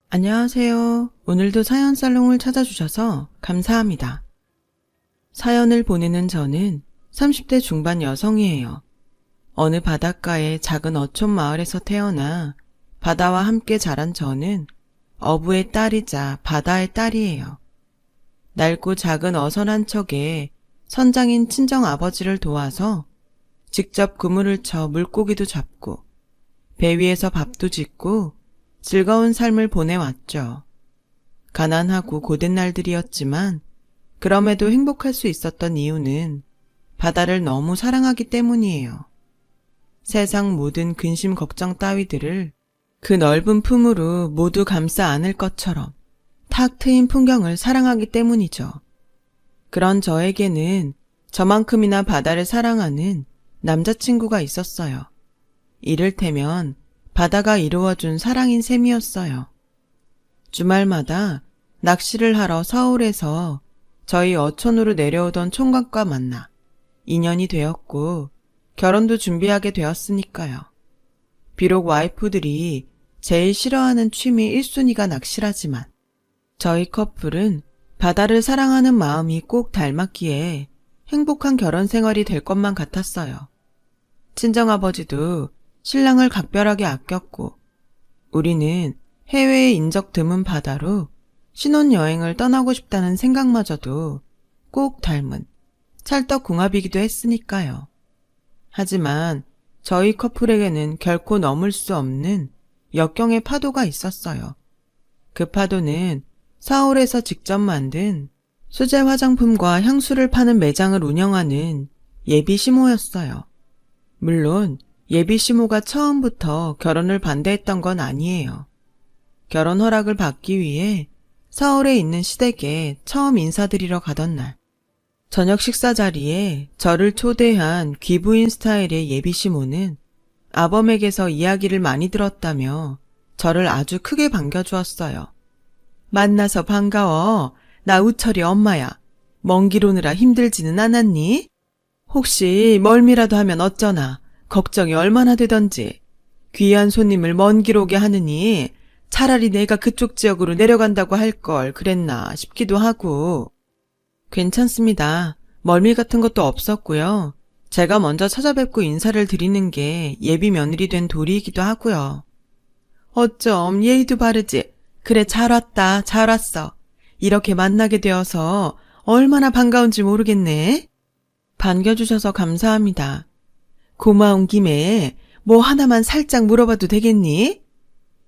안녕하세요. 오늘도 사연 살롱을 찾아주셔서 감사합니다. 사연을 보내는 저는 30대 중반 여성이에요. 어느 바닷가의 작은 어촌 마을에서 태어나 바다와 함께 자란 저는 어부의 딸이자 바다의 딸이에요. 낡고 작은 어선 한 척에 선장인 친정 아버지를 도와서 직접 그물을 쳐 물고기도 잡고 배 위에서 밥도 짓고 즐거운 삶을 보내왔죠. 가난하고 고된 날들이었지만 그럼에도 행복할 수 있었던 이유는 바다를 너무 사랑하기 때문이에요. 세상 모든 근심 걱정 따위들을 그 넓은 품으로 모두 감싸 안을 것처럼 탁 트인 풍경을 사랑하기 때문이죠. 그런 저에게는 저만큼이나 바다를 사랑하는 남자친구가 있었어요. 이를테면 바다가 이루어준 사랑인 셈이었어요. 주말마다 낚시를 하러 서울에서 저희 어촌으로 내려오던 총각과 만나 인연이 되었고 결혼도 준비하게 되었으니까요. 비록 와이프들이 제일 싫어하는 취미 1순위가 낚시라지만 저희 커플은 바다를 사랑하는 마음이 꼭 닮았기에 행복한 결혼 생활이 될 것만 같았어요. 친정아버지도 신랑을 각별하게 아꼈고 우리는 해외의 인적 드문 바다로 신혼여행을 떠나고 싶다는 생각마저도 꼭 닮은 찰떡궁합이기도 했으니까요. 하지만 저희 커플에게는 결코 넘을 수 없는 역경의 파도가 있었어요. 그 파도는 서울에서 직접 만든 수제 화장품과 향수를 파는 매장을 운영하는 예비 시모였어요. 물론 예비 시모가 처음부터 결혼을 반대했던 건 아니에요. 결혼 허락을 받기 위해 서울에 있는 시댁에 처음 인사드리러 가던 날, 저녁 식사 자리에 저를 초대한 귀부인 스타일의 예비 시모는 아범에게서 이야기를 많이 들었다며 저를 아주 크게 반겨주었어요. 만나서 반가워. 나 우철이 엄마야. 먼 길 오느라 힘들지는 않았니? 혹시 멀미라도 하면 어쩌나 걱정이 얼마나 되던지. 귀한 손님을 먼 길 오게 하느니 차라리 내가 그쪽 지역으로 내려간다고 할 걸 그랬나 싶기도 하고. 괜찮습니다. 멀미 같은 것도 없었고요. 제가 먼저 찾아뵙고 인사를 드리는 게 예비 며느리 된 도리이기도 하고요. 어쩜 예의도 바르지. 그래 잘 왔다. 잘 왔어. 이렇게 만나게 되어서 얼마나 반가운지 모르겠네. 반겨주셔서 감사합니다. 고마운 김에 뭐 하나만 살짝 물어봐도 되겠니?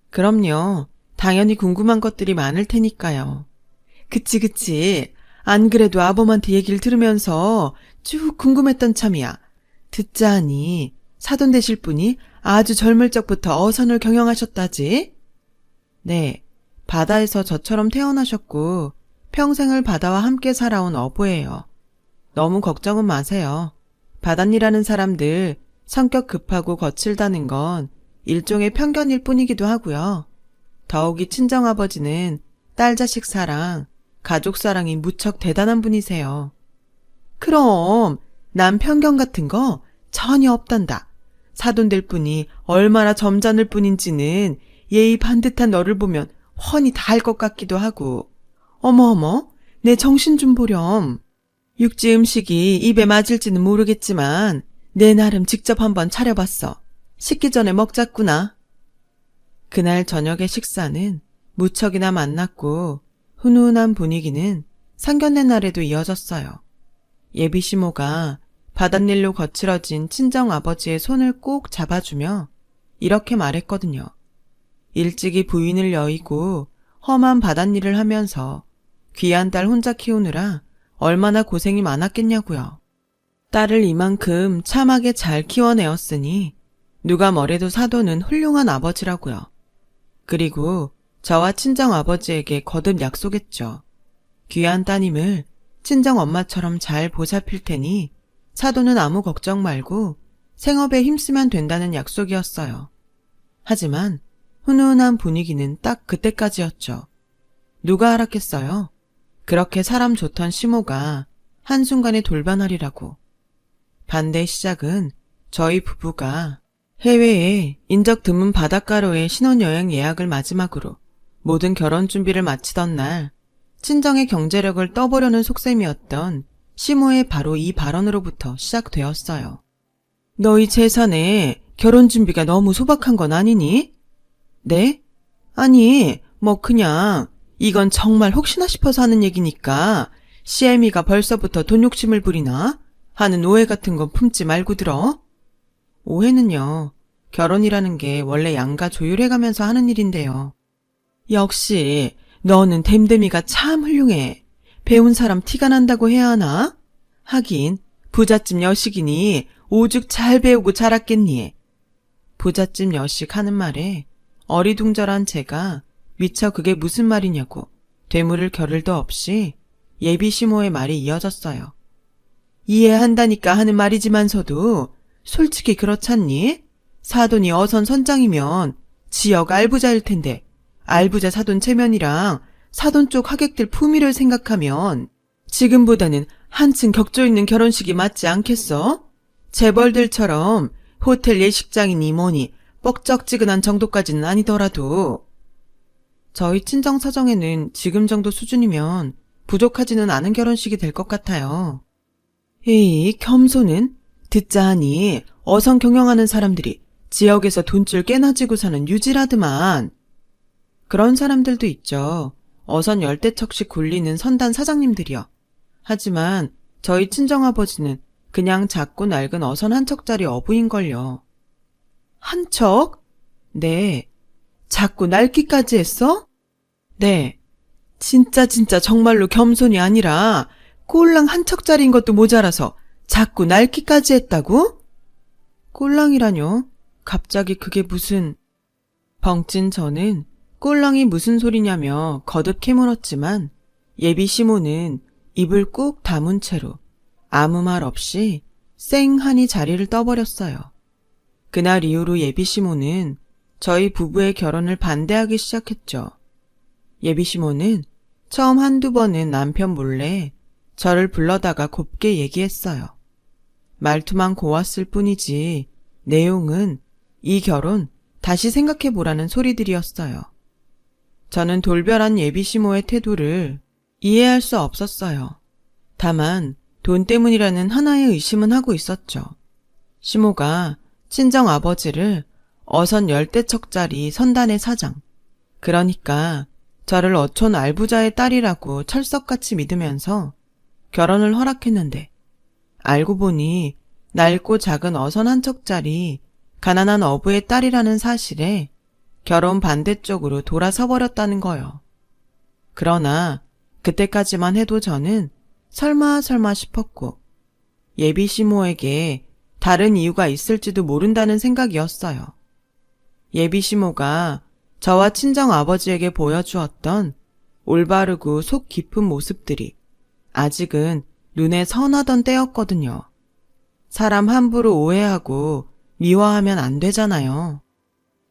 그럼요. 당연히 궁금한 것들이 많을 테니까요. 그치. 안 그래도 아범한테 얘기를 들으면서 쭉 궁금했던 참이야. 듣자 하니 사돈 되실 분이 아주 젊을 적부터 어선을 경영하셨다지? 네. 바다에서 저처럼 태어나셨고 평생을 바다와 함께 살아온 어부예요. 너무 걱정은 마세요. 바닷일하는 사람들 성격 급하고 거칠다는 건 일종의 편견일 뿐이기도 하고요. 더욱이 친정아버지는 딸 자식 사랑, 가족 사랑이 무척 대단한 분이세요. 그럼 난 편견 같은 거 전혀 없단다. 사돈 될 분이 얼마나 점잖을 뿐인지는 예의 반듯한 너를 보면 훤히 다 알 것 같기도 하고. 어머어머, 내 정신 좀 보렴. 육지 음식이 입에 맞을지는 모르겠지만 내 나름 직접 한번 차려봤어. 식기 전에 먹자꾸나. 그날 저녁의 식사는 무척이나 만났고 훈훈한 분위기는 상견례 날에도 이어졌어요. 예비 시모가 바닷일로 거칠어진 친정아버지의 손을 꼭 잡아주며 이렇게 말했거든요. 일찍이 부인을 여의고 험한 바닷일을 하면서 귀한 딸 혼자 키우느라 얼마나 고생이 많았겠냐고요. 딸을 이만큼 참하게 잘 키워내었으니 누가 뭐래도 사돈은 훌륭한 아버지라고요. 그리고 저와 친정아버지에게 거듭 약속했죠. 귀한 따님을 친정엄마처럼 잘 보살필 테니 사돈은 아무 걱정 말고 생업에 힘쓰면 된다는 약속이었어요. 하지만 훈훈한 분위기는 딱 그때까지였죠. 누가 알았겠어요? 그렇게 사람 좋던 시모가 한순간에 돌변하리라고. 반대의 시작은 저희 부부가 해외에 인적 드문 바닷가로의 신혼여행 예약을 마지막으로 모든 결혼 준비를 마치던 날 친정의 경제력을 떠보려는 속셈이었던 시모의 바로 이 발언으로부터 시작되었어요. 너희 재산에 결혼 준비가 너무 소박한 건 아니니? 네? 아니, 뭐 그냥 이건 정말 혹시나 싶어서 하는 얘기니까 시애미가 벌써부터 돈 욕심을 부리나? 하는 오해 같은 건 품지 말고 들어. 오해는요, 결혼이라는 게 원래 양가 조율해가면서 하는 일인데요. 역시 너는 댐댐이가 참 훌륭해. 배운 사람 티가 난다고 해야 하나? 하긴 부잣집 여식이니 오죽 잘 배우고 자랐겠니. 부잣집 여식 하는 말에 어리둥절한 제가 미처 그게 무슨 말이냐고 되물을 겨를도 없이 예비 시모의 말이 이어졌어요. 이해한다니까 하는 말이지만서도 솔직히 그렇잖니? 사돈이 어선 선장이면 지역 알부자일 텐데 알부자 사돈 체면이랑 사돈 쪽 하객들 품위를 생각하면 지금보다는 한층 격조 있는 결혼식이 맞지 않겠어? 재벌들처럼 호텔 예식장이니 뭐니 뻑적지근한 정도까지는 아니더라도. 저희 친정 사정에는 지금 정도 수준이면 부족하지는 않은 결혼식이 될 것 같아요. 에이, 겸손은? 듣자 하니 어선 경영하는 사람들이 지역에서 돈줄 깨나 쥐고 사는 유지라드만. 그런 사람들도 있죠. 어선 열대척씩 굴리는 선단 사장님들이요. 하지만 저희 친정아버지는 그냥 작고 낡은 어선 한 척짜리 어부인걸요. 한 척? 네. 작고 낡기까지 했어? 네. 진짜 정말로 겸손이 아니라 꼴랑 한 척짜리인 것도 모자라서 작고 낡기까지 했다고? 꼴랑이라뇨? 갑자기 그게 무슨... 벙찐 저는 꼴랑이 무슨 소리냐며 거듭 캐물었지만 예비 시모는 입을 꾹 다문 채로 아무 말 없이 쌩하니 자리를 떠버렸어요. 그날 이후로 예비 시모는 저희 부부의 결혼을 반대하기 시작했죠. 예비 시모는 처음 한두 번은 남편 몰래 저를 불러다가 곱게 얘기했어요. 말투만 고왔을 뿐이지 내용은 이 결혼 다시 생각해보라는 소리들이었어요. 저는 돌변한 예비 시모의 태도를 이해할 수 없었어요. 다만 돈 때문이라는 하나의 의심은 하고 있었죠. 시모가 친정 아버지를 어선 열대척짜리 선단의 사장, 그러니까 저를 어촌 알부자의 딸이라고 철석같이 믿으면서 결혼을 허락했는데 알고 보니 낡고 작은 어선 한 척짜리 가난한 어부의 딸이라는 사실에 결혼 반대쪽으로 돌아서 버렸다는 거요. 그러나 그때까지만 해도 저는 설마 싶었고 예비 시모에게 다른 이유가 있을지도 모른다는 생각이었어요. 예비 시모가 저와 친정 아버지에게 보여주었던 올바르고 속 깊은 모습들이 아직은 눈에 선하던 때였거든요. 사람 함부로 오해하고 미워하면 안 되잖아요.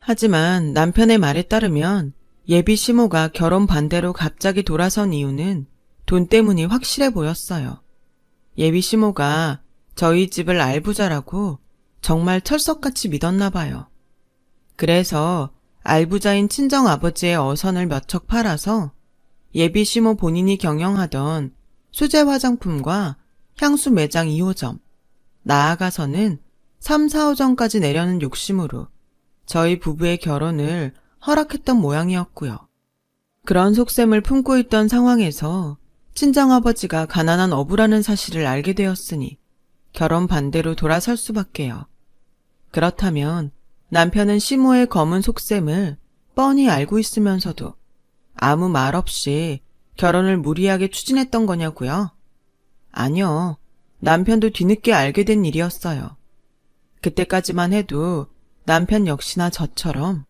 하지만 남편의 말에 따르면 예비 시모가 결혼 반대로 갑자기 돌아선 이유는 돈 때문이 확실해 보였어요. 예비 시모가 저희 집을 알부자라고 정말 철석같이 믿었나 봐요. 그래서 알부자인 친정아버지의 어선을 몇 척 팔아서 예비 시모 본인이 경영하던 수제 화장품과 향수 매장 2호점, 나아가서는 3, 4호점까지 내려는 욕심으로 저희 부부의 결혼을 허락했던 모양이었고요. 그런 속셈을 품고 있던 상황에서 친정아버지가 가난한 어부라는 사실을 알게 되었으니 결혼 반대로 돌아설 수밖에요. 그렇다면 남편은 시모의 검은 속셈을 뻔히 알고 있으면서도 아무 말 없이 결혼을 무리하게 추진했던 거냐고요? 아니요. 남편도 뒤늦게 알게 된 일이었어요. 그때까지만 해도 남편 역시나 저처럼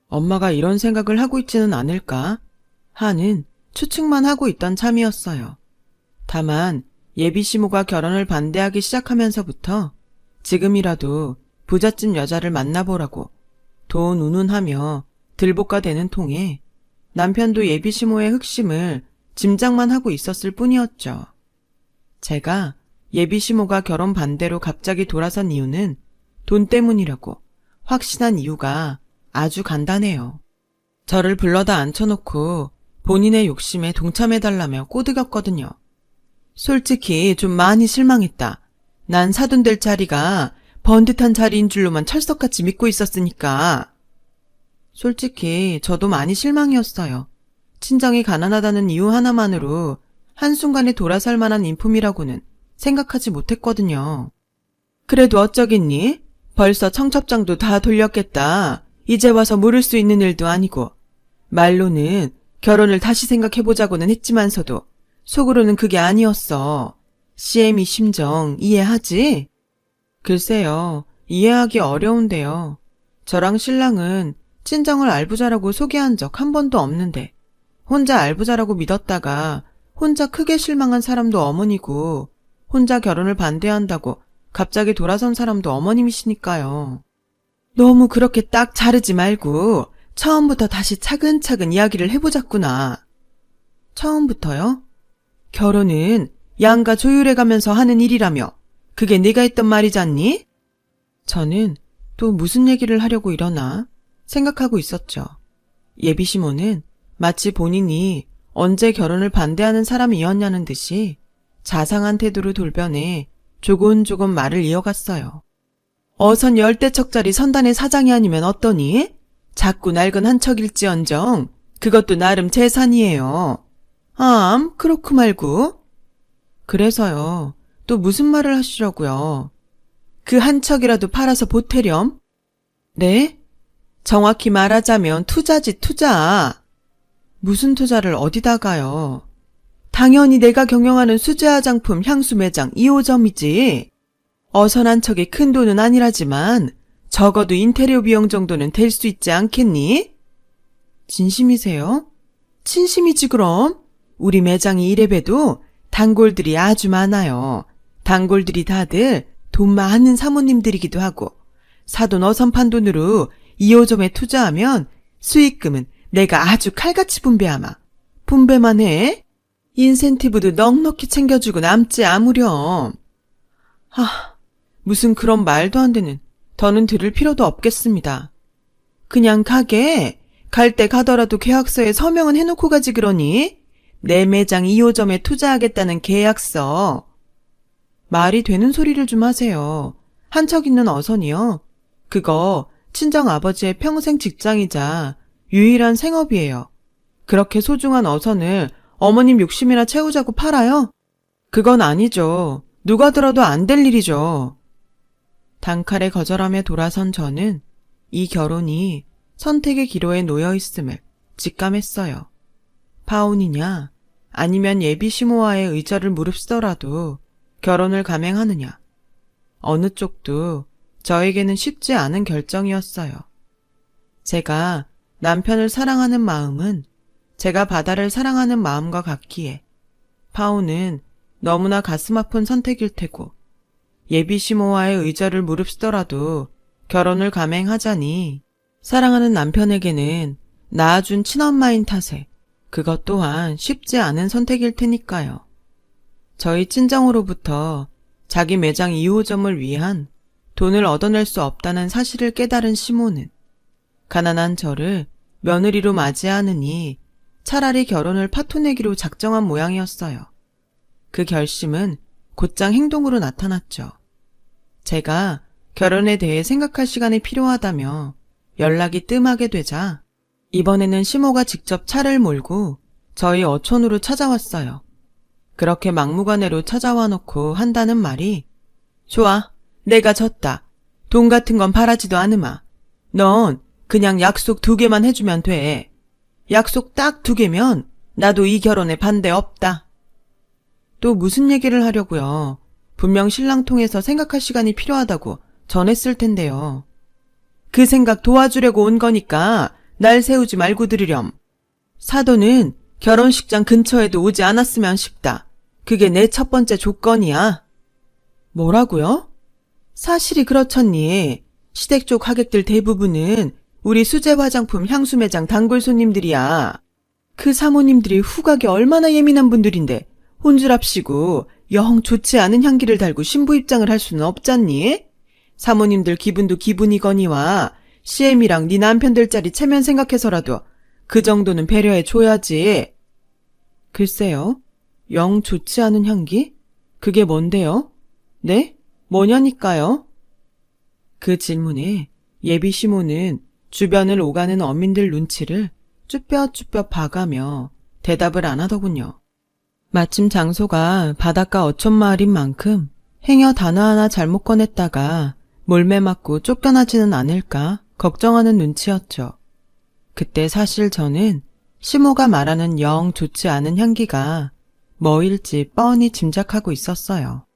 엄마가 이런 생각을 하고 있지는 않을까 하는 추측만 하고 있던 참이었어요. 다만 예비 시모가 결혼을 반대하기 시작하면서부터 지금이라도 부잣집 여자를 만나보라고 돈 운운하며 들볶아 대는 통에 남편도 예비 시모의 흑심을 짐작만 하고 있었을 뿐이었죠. 제가 예비 시모가 결혼 반대로 갑자기 돌아선 이유는 돈 때문이라고 확신한 이유가 아주 간단해요. 저를 불러다 앉혀놓고 본인의 욕심에 동참해달라며 꼬드겼거든요. 솔직히 좀 많이 실망했다. 난 사돈될 자리가 번듯한 자리인 줄로만 철석같이 믿고 있었으니까. 솔직히 저도 많이 실망이었어요. 친정이 가난하다는 이유 하나만으로 한순간에 돌아설 만한 인품이라고는 생각하지 못했거든요. 그래도 어쩌겠니? 벌써 청첩장도 다 돌렸겠다. 이제 와서 물을 수 있는 일도 아니고. 말로는 결혼을 다시 생각해보자고는 했지만서도 속으로는 그게 아니었어. CM이 심정 이해하지? 글쎄요, 이해하기 어려운데요. 저랑 신랑은 친정을 알부자라고 소개한 적 한 번도 없는데 혼자 알부자라고 믿었다가 혼자 크게 실망한 사람도 어머니고 혼자 결혼을 반대한다고 갑자기 돌아선 사람도 어머님이시니까요. 너무 그렇게 딱 자르지 말고 처음부터 다시 차근차근 이야기를 해보자꾸나. 처음부터요? 결혼은 양가 조율해가면서 하는 일이라며 그게 네가 했던 말이잖니? 저는 또 무슨 얘기를 하려고 이러나 생각하고 있었죠. 예비시모는 마치 본인이 언제 결혼을 반대하는 사람이었냐는 듯이 자상한 태도로 돌변해 조곤조곤 말을 이어갔어요. 어선 열대척짜리 선단의 사장이 아니면 어떠니? 작고 낡은 한 척일지언정 그것도 나름 재산이에요. 그렇고 말고. 그래서요. 또 무슨 말을 하시려고요? 그 한 척이라도 팔아서 보태렴? 네? 정확히 말하자면 투자지 투자. 무슨 투자를 어디다가요? 당연히 내가 경영하는 수제 화장품 향수 매장 2호점이지. 어선 한 척이 큰 돈은 아니라지만 적어도 인테리어 비용 정도는 될 수 있지 않겠니? 진심이세요? 진심이지 그럼. 우리 매장이 이래봬도 단골들이 아주 많아요. 단골들이 다들 돈 많은 사모님들이기도 하고 사돈 어선판 돈으로 2호점에 투자하면 수익금은 내가 아주 칼같이 분배하마. 분배만 해? 인센티브도 넉넉히 챙겨주고 남지 아무렴. 무슨 그런 말도 안 되는 더는 들을 필요도 없겠습니다. 그냥 가게 갈 때 가더라도 계약서에 서명은 해놓고 가지 그러니? 내 매장 2호점에 투자하겠다는 계약서. 말이 되는 소리를 좀 하세요. 한 척 있는 어선이요. 그거 친정 아버지의 평생 직장이자 유일한 생업이에요. 그렇게 소중한 어선을 어머님 욕심이나 채우자고 팔아요? 그건 아니죠. 누가 들어도 안 될 일이죠. 단칼에 거절하며 돌아선 저는 이 결혼이 선택의 기로에 놓여 있음을 직감했어요. 파혼이냐 아니면 예비 시모와의 의절을 무릅쓰더라도 결혼을 감행하느냐. 어느 쪽도 저에게는 쉽지 않은 결정이었어요. 제가 남편을 사랑하는 마음은 제가 바다를 사랑하는 마음과 같기에 파혼은 너무나 가슴 아픈 선택일 테고 예비 시모와의 의절을 무릅쓰더라도 결혼을 감행하자니 사랑하는 남편에게는 낳아준 친엄마인 탓에 그것 또한 쉽지 않은 선택일 테니까요. 저희 친정으로부터 자기 매장 2호점을 위한 돈을 얻어낼 수 없다는 사실을 깨달은 시모는 가난한 저를 며느리로 맞이하느니 차라리 결혼을 파토내기로 작정한 모양이었어요. 그 결심은 곧장 행동으로 나타났죠. 제가 결혼에 대해 생각할 시간이 필요하다며 연락이 뜸하게 되자 이번에는 시모가 직접 차를 몰고 저희 어촌으로 찾아왔어요. 그렇게 막무가내로 찾아와 놓고 한다는 말이 좋아, 내가 졌다. 돈 같은 건 바라지도 않으마. 넌 그냥 약속 2개만 해주면 돼. 약속 딱 2개면 나도 이 결혼에 반대 없다. 또 무슨 얘기를 하려고요. 분명 신랑 통해서 생각할 시간이 필요하다고 전했을 텐데요. 그 생각 도와주려고 온 거니까 날 세우지 말고 들으렴. 사돈은 결혼식장 근처에도 오지 않았으면 싶다. 그게 내 첫 번째 조건이야. 뭐라고요? 사실이 그렇잖니. 시댁 쪽 하객들 대부분은 우리 수제 화장품 향수 매장 단골 손님들이야. 그 사모님들이 후각이 얼마나 예민한 분들인데 혼주랍시고 영 좋지 않은 향기를 달고 신부 입장을 할 수는 없잖니? 사모님들 기분도 기분이거니와 CM이랑 네 남편 될 자리 체면 생각해서라도 그 정도는 배려해 줘야지. 글쎄요. 영 좋지 않은 향기? 그게 뭔데요? 네? 뭐냐니까요? 그 질문에 예비 시모는 주변을 오가는 어민들 눈치를 쭈뼛쭈뼛 봐가며 대답을 안 하더군요. 마침 장소가 바닷가 어촌마을인 만큼 행여 단어 하나 잘못 꺼냈다가 몰매 맞고 쫓겨나지는 않을까 걱정하는 눈치였죠. 그때 사실 저는 시모가 말하는 영 좋지 않은 향기가 뭐일지 뻔히 짐작하고 있었어요.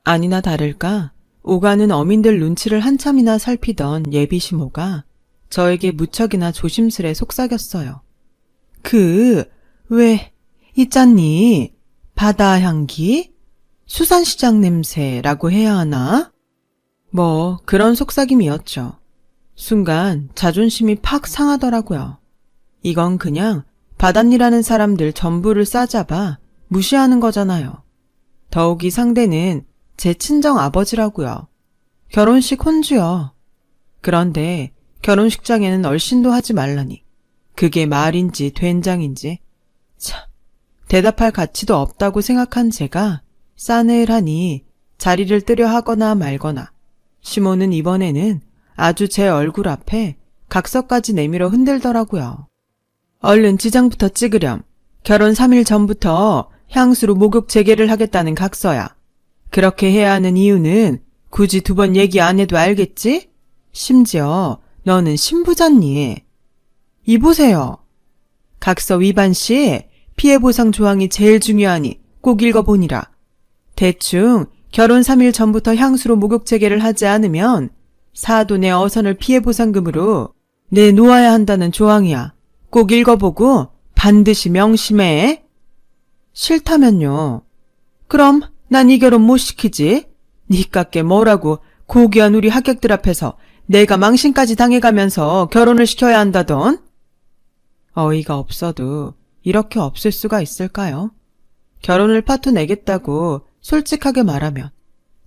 아니나 다를까 오가는 어민들 눈치를 한참이나 살피던 예비 시모가 저에게 무척이나 조심스레 속삭였어요. 왜, 있잖니, 바다 향기? 수산시장 냄새라고 해야 하나? 뭐 그런 속삭임이었죠. 순간 자존심이 팍 상하더라고요. 이건 그냥 바닷일하는 사람들 전부를 싸잡아 무시하는 거잖아요. 더욱이 상대는 제 친정 아버지라고요. 결혼식 혼주요. 그런데 결혼식장에는 얼씬도 하지 말라니. 그게 말인지 된장인지. 참, 대답할 가치도 없다고 생각한 제가 싸늘하니 자리를 뜨려 하거나 말거나 시모는 이번에는 아주 제 얼굴 앞에 각서까지 내밀어 흔들더라고요. 얼른 지장부터 찍으렴. 결혼 3일 전부터 향수로 목욕 재개를 하겠다는 각서야. 그렇게 해야 하는 이유는 굳이 2번 얘기 안 해도 알겠지? 심지어 너는 신부잖니. 이보세요. 각서 위반 시 피해보상 조항이 제일 중요하니 꼭 읽어보니라. 대충 결혼 3일 전부터 향수로 목욕 재개를 하지 않으면 사돈의 어선을 피해보상금으로 내놓아야 한다는 조항이야. 꼭 읽어보고 반드시 명심해. 싫다면요. 그럼 난 이 결혼 못 시키지. 니깎게 뭐라고 고귀한 우리 하객들 앞에서 내가 망신까지 당해가면서 결혼을 시켜야 한다던? 어이가 없어도 이렇게 없을 수가 있을까요? 결혼을 파토 내겠다고 솔직하게 말하면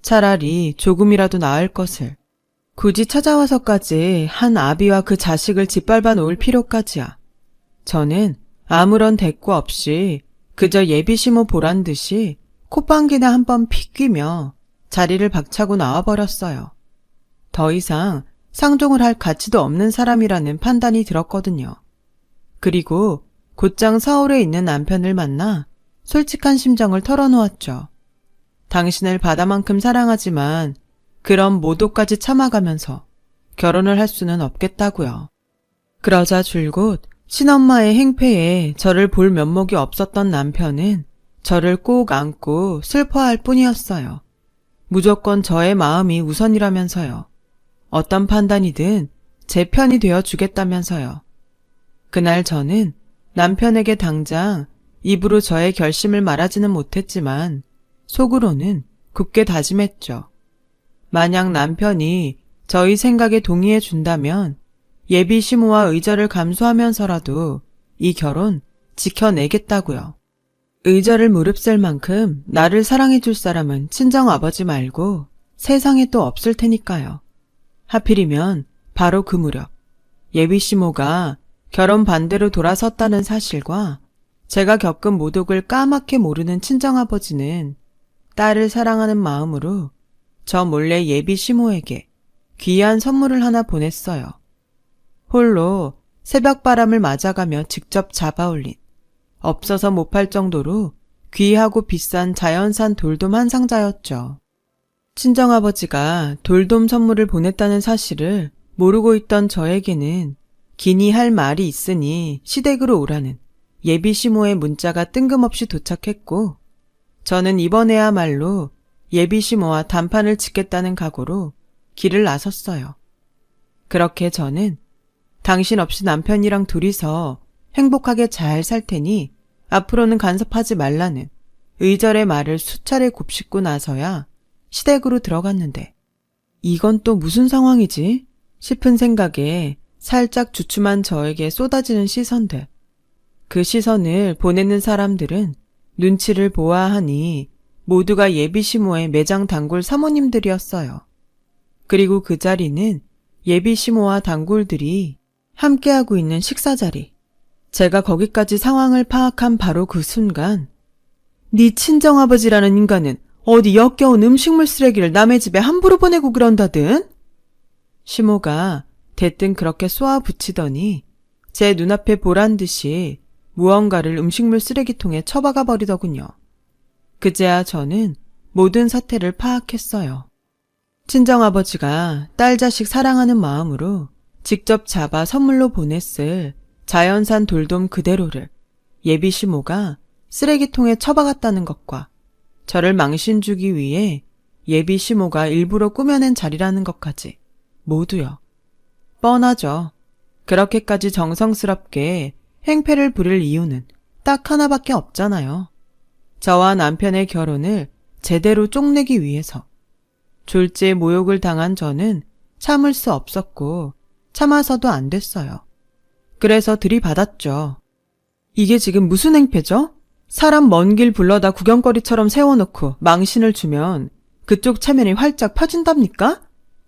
차라리 조금이라도 나을 것을. 굳이 찾아와서까지 한 아비와 그 자식을 짓밟아 놓을 필요까지야. 저는 아무런 대꾸 없이 그저 예비시모 보란 듯이 콧방귀나 한번 픽 끼며 자리를 박차고 나와버렸어요. 더 이상 상종을 할 가치도 없는 사람이라는 판단이 들었거든요. 그리고 곧장 서울에 있는 남편을 만나 솔직한 심정을 털어놓았죠. 당신을 바다만큼 사랑하지만 그런 모도까지 참아가면서 결혼을 할 수는 없겠다고요. 그러자 줄곧 친엄마의 행패에 저를 볼 면목이 없었던 남편은 저를 꼭 안고 슬퍼할 뿐이었어요. 무조건 저의 마음이 우선이라면서요. 어떤 판단이든 제 편이 되어 주겠다면서요. 그날 저는 남편에게 당장 입으로 저의 결심을 말하지는 못했지만 속으로는 굳게 다짐했죠. 만약 남편이 저희 생각에 동의해 준다면 예비 시모와 의절을 감수하면서라도 이 결혼 지켜내겠다고요. 의절을 무릅쓸 만큼 나를 사랑해 줄 사람은 친정아버지 말고 세상에 또 없을 테니까요. 하필이면 바로 그 무렵 예비 시모가 결혼 반대로 돌아섰다는 사실과 제가 겪은 모독을 까맣게 모르는 친정아버지는 딸을 사랑하는 마음으로 저 몰래 예비 시모에게 귀한 선물을 하나 보냈어요. 홀로 새벽바람을 맞아가며 직접 잡아올린 없어서 못 팔 정도로 귀하고 비싼 자연산 돌돔 한 상자였죠. 친정아버지가 돌돔 선물을 보냈다는 사실을 모르고 있던 저에게는 기니 할 말이 있으니 시댁으로 오라는 예비 시모의 문자가 뜬금없이 도착했고 저는 이번에야말로 예비 시모와 단판을 짓겠다는 각오로 길을 나섰어요. 그렇게 저는 당신 없이 남편이랑 둘이서 행복하게 잘 살 테니 앞으로는 간섭하지 말라는 의절의 말을 수차례 곱씹고 나서야 시댁으로 들어갔는데 이건 또 무슨 상황이지 싶은 생각에 살짝 주춤한 저에게 쏟아지는 시선들. 그 시선을 보내는 사람들은 눈치를 보아하니 모두가 예비 시모의 매장 단골 사모님들이었어요. 그리고 그 자리는 예비 시모와 단골들이 함께하고 있는 식사 자리. 제가 거기까지 상황을 파악한 바로 그 순간 네 친정아버지라는 인간은 어디 역겨운 음식물 쓰레기를 남의 집에 함부로 보내고 그런다든? 시모가 대뜸 그렇게 쏘아붙이더니 제 눈앞에 보란듯이 무언가를 음식물 쓰레기통에 처박아 버리더군요. 그제야 저는 모든 사태를 파악했어요. 친정아버지가 딸 자식 사랑하는 마음으로 직접 잡아 선물로 보냈을 자연산 돌돔 그대로를 예비 시모가 쓰레기통에 처박았다는 것과 저를 망신 주기 위해 예비 시모가 일부러 꾸며낸 자리라는 것까지 모두요. 뻔하죠. 그렇게까지 정성스럽게 행패를 부릴 이유는 딱 하나밖에 없잖아요. 저와 남편의 결혼을 제대로 쪽내기 위해서. 졸지에 모욕을 당한 저는 참을 수 없었고 참아서도 안 됐어요. 그래서 들이받았죠. 이게 지금 무슨 행패죠? 사람 먼 길 불러다 구경거리처럼 세워놓고 망신을 주면 그쪽 체면이 활짝 펴진답니까?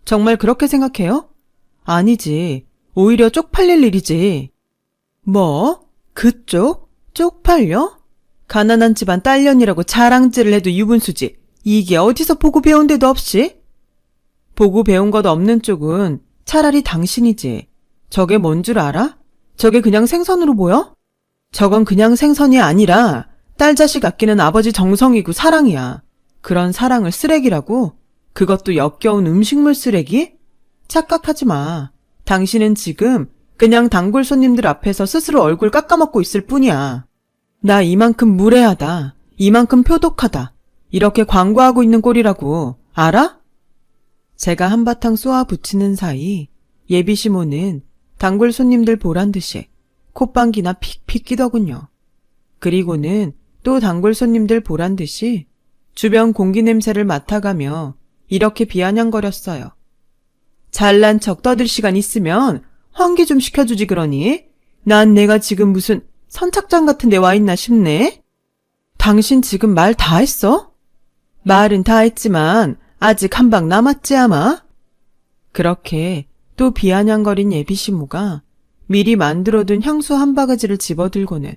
정말 그렇게 생각해요? 아니지. 오히려 쪽팔릴 일이지. 뭐? 그쪽? 쪽팔려? 가난한 집안 딸년이라고 자랑질을 해도 유분수지. 이게 어디서 보고 배운 데도 없이? 보고 배운 것 없는 쪽은 차라리 당신이지. 저게 뭔 줄 알아? 저게 그냥 생선으로 보여? 저건 그냥 생선이 아니라 딸 자식 아끼는 아버지 정성이고 사랑이야. 그런 사랑을 쓰레기라고? 그것도 역겨운 음식물 쓰레기? 착각하지 마. 당신은 지금 그냥 단골 손님들 앞에서 스스로 얼굴 깎아먹고 있을 뿐이야. 나 이만큼 무례하다. 이만큼 표독하다. 이렇게 광고하고 있는 꼴이라고. 알아? 제가 한바탕 쏘아붙이는 사이 예비 시모는 단골 손님들 보란듯이 콧방귀나 픽픽 끼더군요. 그리고는 또 단골 손님들 보란듯이 주변 공기 냄새를 맡아가며 이렇게 비아냥거렸어요. 잘난 척 떠들 시간 있으면 환기 좀 시켜주지 그러니? 난 내가 지금 무슨 선착장 같은 데 와 있나 싶네? 당신 지금 말 다 했어? 말은 다 했지만 아직 한 방 남았지 아마? 그렇게 또 비아냥거린 예비시모가 미리 만들어둔 향수 한 바가지를 집어들고는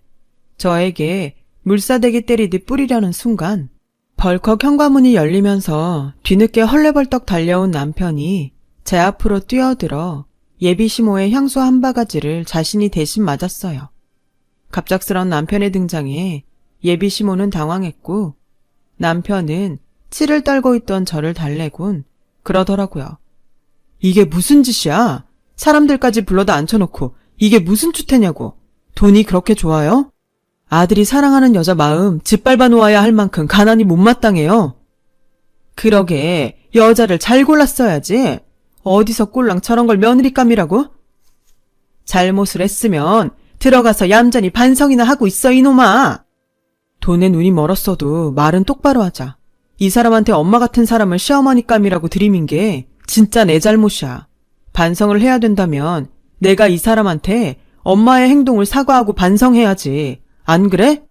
저에게 물사대기 때리듯 뿌리려는 순간 벌컥 현관문이 열리면서 뒤늦게 헐레벌떡 달려온 남편이 제 앞으로 뛰어들어 예비시모의 향수 한 바가지를 자신이 대신 맞았어요. 갑작스런 남편의 등장에 예비시모는 당황했고 남편은 치를 떨고 있던 저를 달래곤 그러더라고요. 이게 무슨 짓이야? 사람들까지 불러다 앉혀놓고 이게 무슨 추태냐고. 돈이 그렇게 좋아요? 아들이 사랑하는 여자 마음 짓밟아 놓아야 할 만큼 가난이 못마땅해요. 그러게 여자를 잘 골랐어야지. 어디서 꼴랑 저런 걸 며느리감이라고? 잘못을 했으면 들어가서 얌전히 반성이나 하고 있어 이놈아. 돈에 눈이 멀었어도 말은 똑바로 하자. 이 사람한테 엄마 같은 사람을 시어머니감이라고 들이민 게 진짜 내 잘못이야. 반성을 해야 된다면 내가 이 사람한테 엄마의 행동을 사과하고 반성해야지. 안 그래?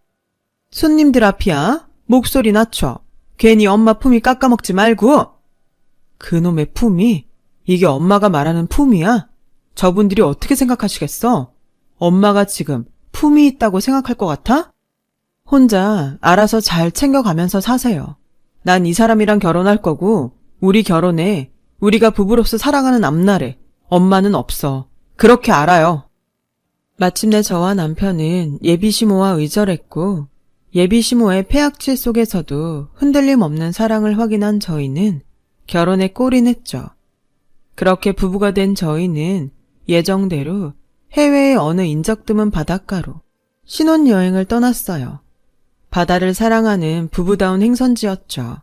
손님들 앞이야. 목소리 낮춰. 괜히 엄마 품위 깎아먹지 말고. 그놈의 품위? 이게 엄마가 말하는 품위야? 저분들이 어떻게 생각하시겠어? 엄마가 지금 품위 있다고 생각할 것 같아? 혼자 알아서 잘 챙겨가면서 사세요. 난 이 사람이랑 결혼할 거고 우리 결혼에 우리가 부부로서 살아가는 앞날에 엄마는 없어. 그렇게 알아요. 마침내 저와 남편은 예비시모와 의절했고 예비시모의 폐악취 속에서도 흔들림 없는 사랑을 확인한 저희는 결혼에 골인했죠. 그렇게 부부가 된 저희는 예정대로 해외의 어느 인적 드문 바닷가로 신혼여행을 떠났어요. 바다를 사랑하는 부부다운 행선지였죠.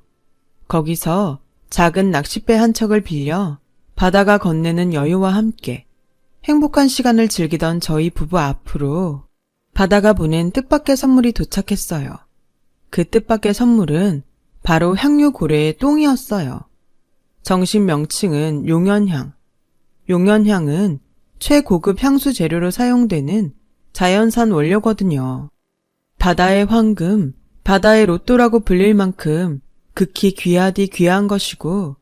거기서 작은 낚싯배 한 척을 빌려 바다가 건네는 여유와 함께 행복한 시간을 즐기던 저희 부부 앞으로 바다가 보낸 뜻밖의 선물이 도착했어요. 그 뜻밖의 선물은 바로 향유 고래의 똥이었어요. 정식 명칭은 용연향. 용연향은 최고급 향수 재료로 사용되는 자연산 원료거든요. 바다의 황금, 바다의 로또라고 불릴 만큼 극히 귀하디 귀한 것이고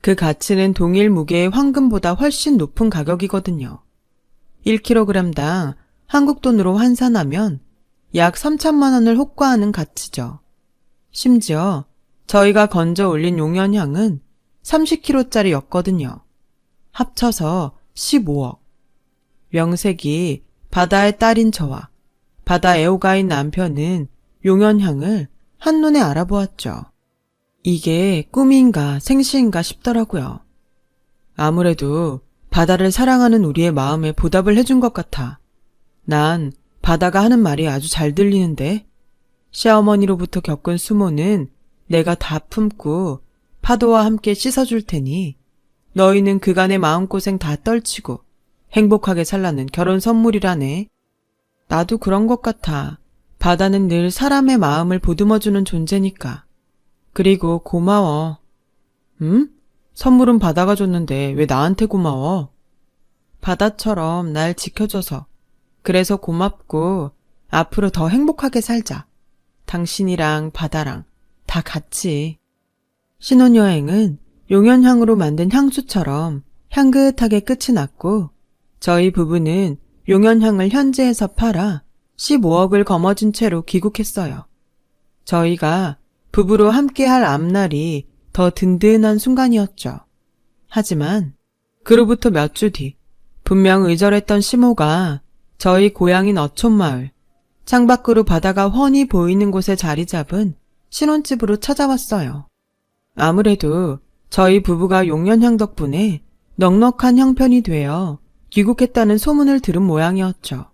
그 가치는 동일 무게의 황금보다 훨씬 높은 가격이거든요. 1kg당 한국 돈으로 환산하면 약 3천만 원을 호가하는 가치죠. 심지어 저희가 건져 올린 용연향은 30kg짜리였거든요. 합쳐서 15억. 명색이 바다의 딸인 저와 바다 애호가인 남편은 용연향을 한눈에 알아보았죠. 이게 꿈인가 생시인가 싶더라고요. 아무래도 바다를 사랑하는 우리의 마음에 보답을 해준 것 같아. 난 바다가 하는 말이 아주 잘 들리는데 시어머니로부터 겪은 수모는 내가 다 품고 파도와 함께 씻어줄 테니 너희는 그간의 마음고생 다 떨치고 행복하게 살라는 결혼 선물이라네. 나도 그런 것 같아. 바다는 늘 사람의 마음을 보듬어주는 존재니까. 그리고 고마워. 응? 선물은 바다가 줬는데 왜 나한테 고마워? 바다처럼 날 지켜줘서. 그래서 고맙고 앞으로 더 행복하게 살자. 당신이랑 바다랑 다 같이. 신혼여행은 용연향으로 만든 향수처럼 향긋하게 끝이 났고 저희 부부는 용연향을 현지에서 팔아 15억을 거머쥔 채로 귀국했어요. 저희가 부부로 함께할 앞날이 더 든든한 순간이었죠. 하지만 그로부터 몇 주 뒤 분명 의절했던 시모가 저희 고향인 어촌마을 창밖으로 바다가 훤히 보이는 곳에 자리 잡은 신혼집으로 찾아왔어요. 아무래도 저희 부부가 용연향 덕분에 넉넉한 형편이 되어 귀국했다는 소문을 들은 모양이었죠.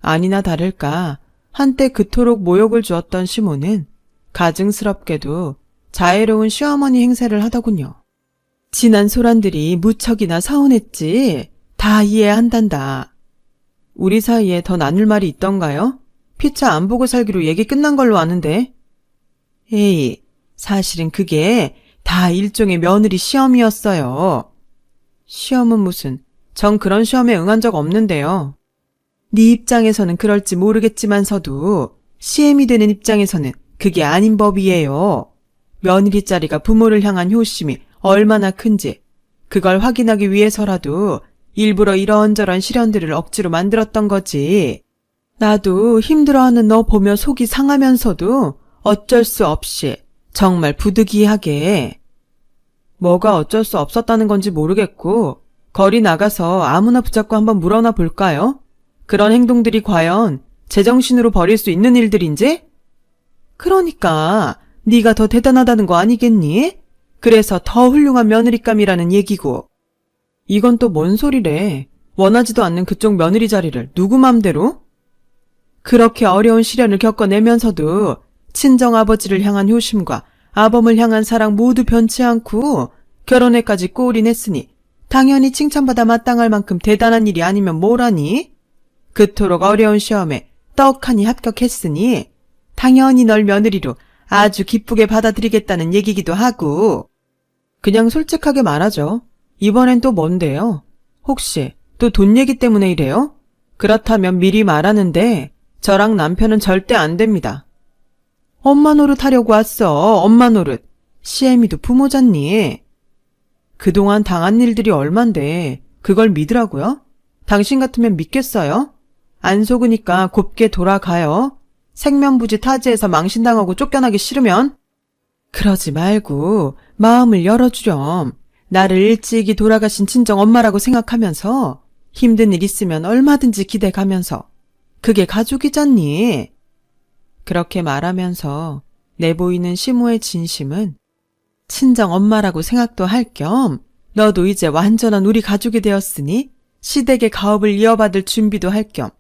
아니나 다를까 한때 그토록 모욕을 주었던 시모는 가증스럽게도 자애로운 시어머니 행세를 하더군요. 지난 소란들이 무척이나 서운했지. 다 이해한단다. 우리 사이에 더 나눌 말이 있던가요? 피차 안 보고 살기로 얘기 끝난 걸로 아는데. 에이, 사실은 그게 다 일종의 며느리 시험이었어요. 시험은 무슨, 전 그런 시험에 응한 적 없는데요. 네 입장에서는 그럴지 모르겠지만서도 시엠이 되는 입장에서는 그게 아닌 법이에요. 며느리 자리가 부모를 향한 효심이 얼마나 큰지 그걸 확인하기 위해서라도 일부러 이런저런 시련들을 억지로 만들었던 거지. 나도 힘들어하는 너 보며 속이 상하면서도 어쩔 수 없이 정말 부득이하게. 뭐가 어쩔 수 없었다는 건지 모르겠고 거리 나가서 아무나 붙잡고 한번 물어나 볼까요? 그런 행동들이 과연 제정신으로 벌일 수 있는 일들인지? 그러니까 네가 더 대단하다는 거 아니겠니? 그래서 더 훌륭한 며느리감이라는 얘기고. 이건 또 뭔 소리래. 원하지도 않는 그쪽 며느리 자리를 누구 맘대로? 그렇게 어려운 시련을 겪어내면서도 친정아버지를 향한 효심과 아범을 향한 사랑 모두 변치 않고 결혼에까지 꼬울인했으니 당연히 칭찬받아 마땅할 만큼 대단한 일이 아니면 뭐라니? 그토록 어려운 시험에 떡하니 합격했으니 당연히 널 며느리로 아주 기쁘게 받아들이겠다는 얘기기도 하고. 그냥 솔직하게 말하죠. 이번엔 또 뭔데요? 혹시 또 돈 얘기 때문에 이래요? 그렇다면 미리 말하는데 저랑 남편은 절대 안 됩니다. 엄마 노릇 하려고 왔어. 엄마 노릇. 시애미도 부모잖니. 그동안 당한 일들이 얼만데 그걸 믿으라고요? 당신 같으면 믿겠어요? 안 속으니까 곱게 돌아가요. 생면부지 타지에서 망신당하고 쫓겨나기 싫으면? 그러지 말고 마음을 열어주렴. 나를 일찍이 돌아가신 친정 엄마라고 생각하면서 힘든 일 있으면 얼마든지 기대가면서. 그게 가족이잖니. 그렇게 말하면서 내보이는 시모의 진심은 친정 엄마라고 생각도 할 겸 너도 이제 완전한 우리 가족이 되었으니 시댁의 가업을 이어받을 준비도 할 겸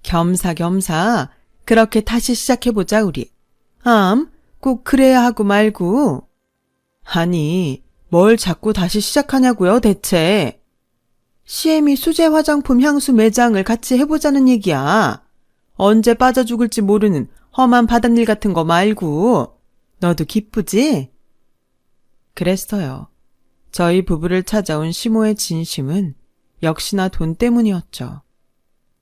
겸사겸사 그렇게 다시 시작해보자 우리. 꼭 그래야 하고 말고. 아니, 뭘 자꾸 다시 시작하냐고요 대체. 시애미 수제 화장품 향수 매장을 같이 해보자는 얘기야. 언제 빠져 죽을지 모르는 험한 바닷일 같은 거 말고. 너도 기쁘지? 그랬어요. 저희 부부를 찾아온 시모의 진심은 역시나 돈 때문이었죠.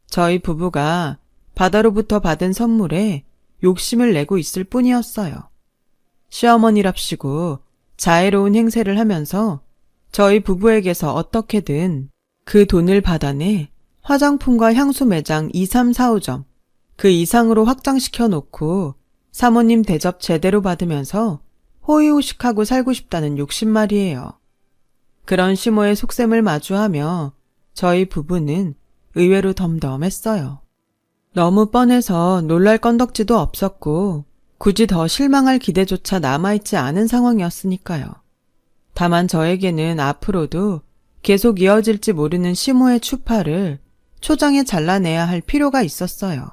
저희 부부가 바다로부터 받은 선물에 욕심을 내고 있을 뿐이었어요. 시어머니랍시고 자애로운 행세를 하면서 저희 부부에게서 어떻게든 그 돈을 받아내 화장품과 향수 매장 2, 3, 4, 5점 그 이상으로 확장시켜 놓고 사모님 대접 제대로 받으면서 호의호식하고 살고 싶다는 욕심말이에요. 그런 시모의 속셈을 마주하며 저희 부부는 의외로 덤덤했어요. 너무 뻔해서 놀랄 건덕지도 없었고 굳이 더 실망할 기대조차 남아있지 않은 상황이었으니까요. 다만 저에게는 앞으로도 계속 이어질지 모르는 시모의 추파를 초장에 잘라내야 할 필요가 있었어요.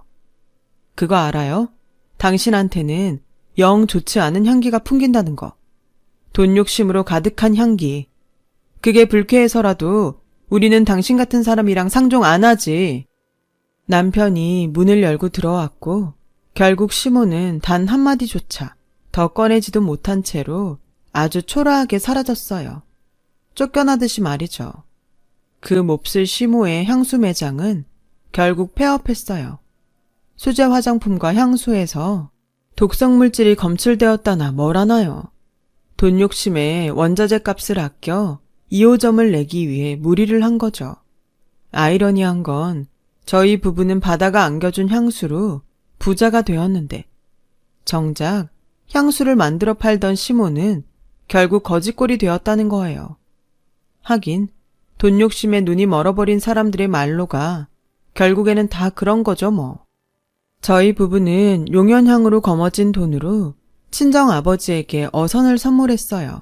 그거 알아요? 당신한테는 영 좋지 않은 향기가 풍긴다는 거. 돈 욕심으로 가득한 향기. 그게 불쾌해서라도 우리는 당신 같은 사람이랑 상종 안 하지. 남편이 문을 열고 들어왔고 결국 시모는 단 한마디조차 더 꺼내지도 못한 채로 아주 초라하게 사라졌어요. 쫓겨나듯이 말이죠. 그 몹쓸 시모의 향수 매장은 결국 폐업했어요. 수제 화장품과 향수에서 독성물질이 검출되었다나 뭘 하나요. 돈 욕심에 원자재 값을 아껴 2호점을 내기 위해 무리를 한 거죠. 아이러니한 건 저희 부부는 바다가 안겨준 향수로 부자가 되었는데 정작 향수를 만들어 팔던 시모는 결국 거지꼴이 되었다는 거예요. 하긴 돈 욕심에 눈이 멀어버린 사람들의 말로가 결국에는 다 그런 거죠 뭐. 저희 부부는 용연향으로 거머쥔 돈으로 친정아버지에게 어선을 선물했어요.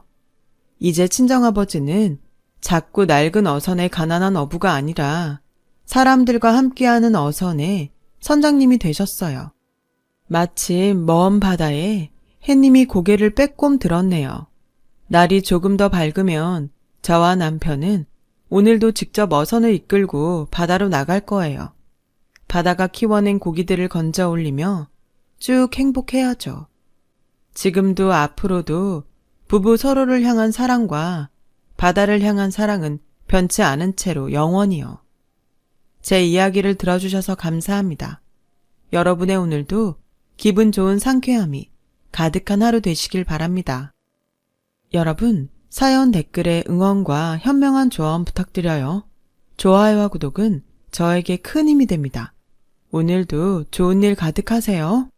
이제 친정아버지는 작고 낡은 어선의 가난한 어부가 아니라 사람들과 함께하는 어선의 선장님이 되셨어요. 마침 먼 바다에 해님이 고개를 빼꼼 들었네요. 날이 조금 더 밝으면 저와 남편은 오늘도 직접 어선을 이끌고 바다로 나갈 거예요. 바다가 키워낸 고기들을 건져 올리며 쭉 행복해야죠. 지금도 앞으로도 부부 서로를 향한 사랑과 바다를 향한 사랑은 변치 않은 채로 영원히요. 제 이야기를 들어주셔서 감사합니다. 여러분의 오늘도 기분 좋은 상쾌함이 가득한 하루 되시길 바랍니다. 여러분, 사연 댓글에 응원과 현명한 조언 부탁드려요. 좋아요와 구독은 저에게 큰 힘이 됩니다. 오늘도 좋은 일 가득하세요.